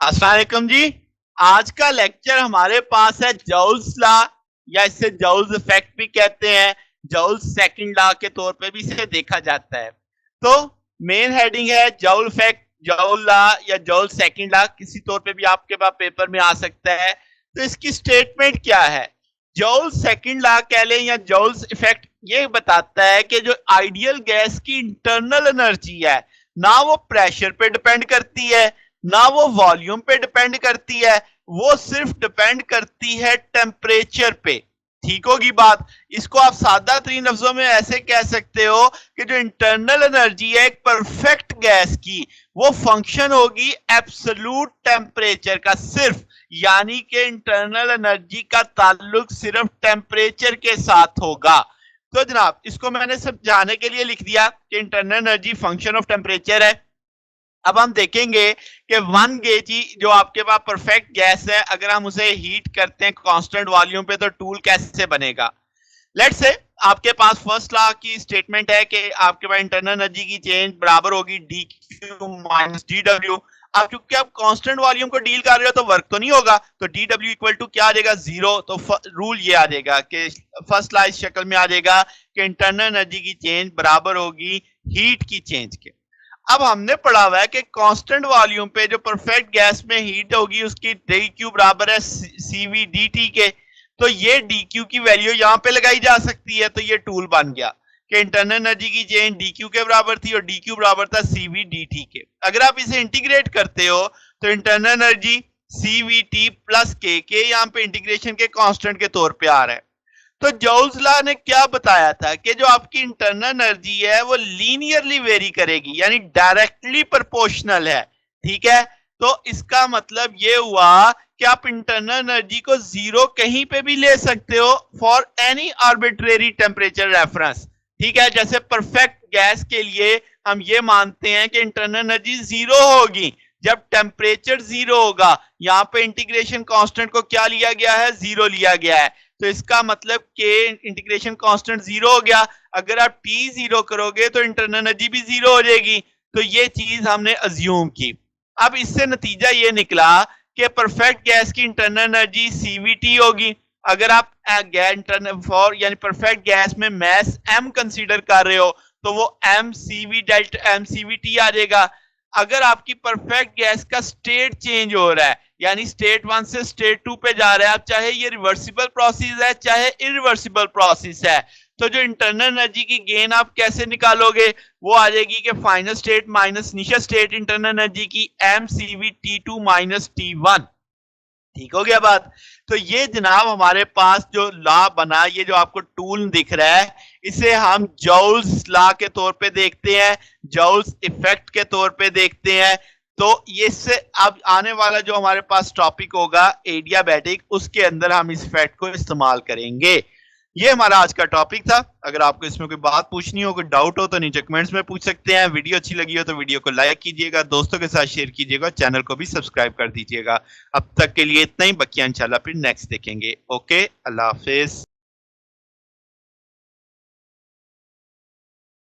अस्सलाम वालेकुम जी। आज का लेक्चर हमारे पास है जॉल्स लॉ, या इसे जॉल्स इफेक्ट भी कहते हैं। जॉल्स सेकंड लॉ के तौर पे भी इसे देखा जाता है। तो मेन हेडिंग है जॉल इफेक्ट, जॉल लॉ या जॉल सेकंड लॉ, किसी तौर पे भी आपके पास पेपर में आ सकता है। तो इसकी स्टेटमेंट क्या है? जॉल सेकंड लॉ कह लें या जॉल्स इफेक्ट, ये बताता है कि जो आइडियल गैस की इंटरनल एनर्जी है, ना वो प्रेशर पे डिपेंड करती है, ना वो वॉल्यूम पे डिपेंड करती है, वो सिर्फ डिपेंड करती है टेम्परेचर पे। ठीक होगी बात? इसको आप सादा तरीन लफ्जों में ऐसे कह सकते हो कि जो इंटरनल एनर्जी है एक परफेक्ट गैस की, वो फंक्शन होगी एब्सोल्यूट टेम्परेचर का सिर्फ, यानी कि इंटरनल एनर्जी का ताल्लुक सिर्फ टेम्परेचर के साथ होगा। तो जनाब, इसको मैंने समझाने के लिए लिख दिया कि internal energy function of temperature है। अब हम देखेंगे कि 1 kg जो आपके पास परफेक्ट गैस है, अगर हम उसे हीट करते हैं कांस्टेंट वॉल्यूम पे, तो टूल कैसे बनेगा। लेट्स से आपके पास फर्स्ट लॉ की स्टेटमेंट है कि आपके पास इंटरनल एनर्जी की चेंज बराबर होगी D Q minus D W. अब क्योंकि आप कांस्टेंट वॉल्यूम को डील कर रहे हो तो वर्क तो नहीं होगा, तो डी डब्ल्यू इक्वल टू क्या आ जाएगा? जीरो। तो रूल ये आ जाएगा कि फर्स्ट लॉ इस शक्ल में आ जाएगा कि इंटरनल एनर्जी की चेंज बराबर होगी हीट की चेंज के। अब हमने पढ़ा हुआ है कि कांस्टेंट वॉल्यूम पे जो परफेक्ट गैस में हीट होगी उसकी डी क्यू बराबर है सीवी डी टी के। तो ये डी क्यू की वैल्यू यहां पे लगाई जा सकती है। तो ये टूल बन गया कि इंटरनल एनर्जी की चेंज डी क्यू के बराबर थी और डी क्यू बराबर था सीवी डी टी के। अगर आप इसे इंटीग्रेट करते हो तो internal energy CV T plus के यहाँ पे इंटीग्रेशन के कांस्टेंट के तौर पे आ रहा है। तो जॉल्स लॉ ने क्या बताया था कि जो आपकी इंटरनल एनर्जी है वो लीनियरली वेरी करेगी, यानी डायरेक्टली प्रोपोर्शनल है। ठीक है, तो इसका मतलब ये हुआ कि आप इंटरनल एनर्जी को जीरो कहीं पे भी ले सकते हो for any arbitrary temperature reference. ठीक है, जैसे परफेक्ट गैस के लिए हम ये मानते हैं कि इंटरनल एनर्जी जीरो होगी जब टेम्परेचर जीरो होगा। यहाँ पे इंटीग्रेशन कांस्टेंट को क्या लिया गया है? जीरो लिया गया है। तो इसका मतलब के इंटीग्रेशन कांस्टेंट जीरो हो गया। अगर आप टी जीरो करोगे तो इंटरनल एनर्जी भी जीरो हो जाएगी। तो ये चीज हमने अज्यूम की। अब इससे नतीजा ये निकला कि परफेक्ट गैस की इंटरनल एनर्जी सीवीटी होगी। अगर आप फॉर यानी परफेक्ट गैस में मैस एम कंसीडर कर रहे हो तो वो M CV delta M CVT आ जाएगा। अगर आपकी परफेक्ट गैस का स्टेट चेंज हो रहा है, यानी स्टेट 1 से स्टेट 2 पे जा रहा है, आप चाहे ये रिवर्सिबल प्रोसेस है चाहे इरिवर्सिबल प्रोसेस है, तो जो इंटरनल एनर्जी की गेन आप कैसे निकालोगे? वो आ जाएगी कि final state minus initial state internal energy की M CV T two minus T one. ठीक हो गया बात? तो ये जनाब हमारे पास जो लॉ बना, ये जो आपको टूल दिख रहा है, इसे हम जॉल्स लॉ के तौर पे देखते हैं, जॉल्स इफेक्ट के तौर पे देखते हैं। तो ये से अब आने वाला जो हमारे पास टॉपिक होगा एडियाबैटिक, उसके अंदर हम इस इफेक्ट को इस्तेमाल करेंगे। ये हमारा आज का टॉपिक था। अगर आपको इसमें कोई बात पूछनी हो, कोई डाउट हो, तो नीचे कमेंट्स में पूछ सकते हैं। वीडियो अच्छी लगी हो तो वीडियो को लाइक कीजिएगा, दोस्तों के साथ शेयर कीजिएगा, चैनल को भी सब्सक्राइब कर दीजिएगा। अब तक के लिए इतना ही, बकिया इंशाल्लाह फिर नेक्स्ट देखेंगे। ओके, अल्लाह हाफिज।